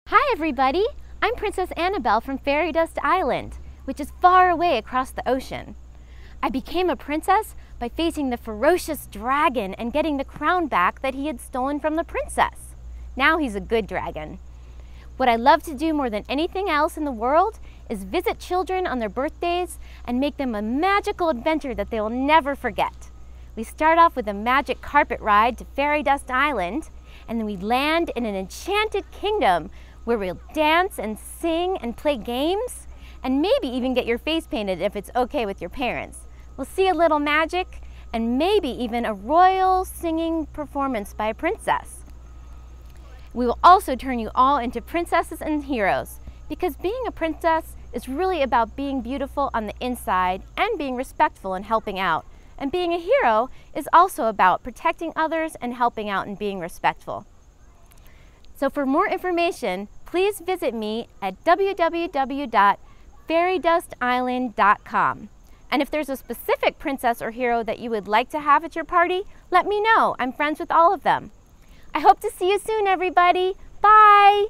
Hi everybody! I'm Princess Annabelle from Fairy Dust Island, which is far away across the ocean. I became a princess by facing the ferocious dragon and getting the crown back that he had stolen from the princess. Now he's a good dragon. What I love to do more than anything else in the world is visit children on their birthdays and make them a magical adventure that they will never forget. We start off with a magic carpet ride to Fairy Dust Island, and then we land in an enchanted kingdom where we'll dance and sing and play games, and maybe even get your face painted if it's okay with your parents. We'll see a little magic, and maybe even a royal singing performance by a princess. We will also turn you all into princesses and heroes, because being a princess is really about being beautiful on the inside and being respectful and helping out. And being a hero is also about protecting others and helping out and being respectful. So for more information, please visit me at www.fairydustisland.com. And if there's a specific princess or hero that you would like to have at your party, let me know. I'm friends with all of them. I hope to see you soon, everybody. Bye!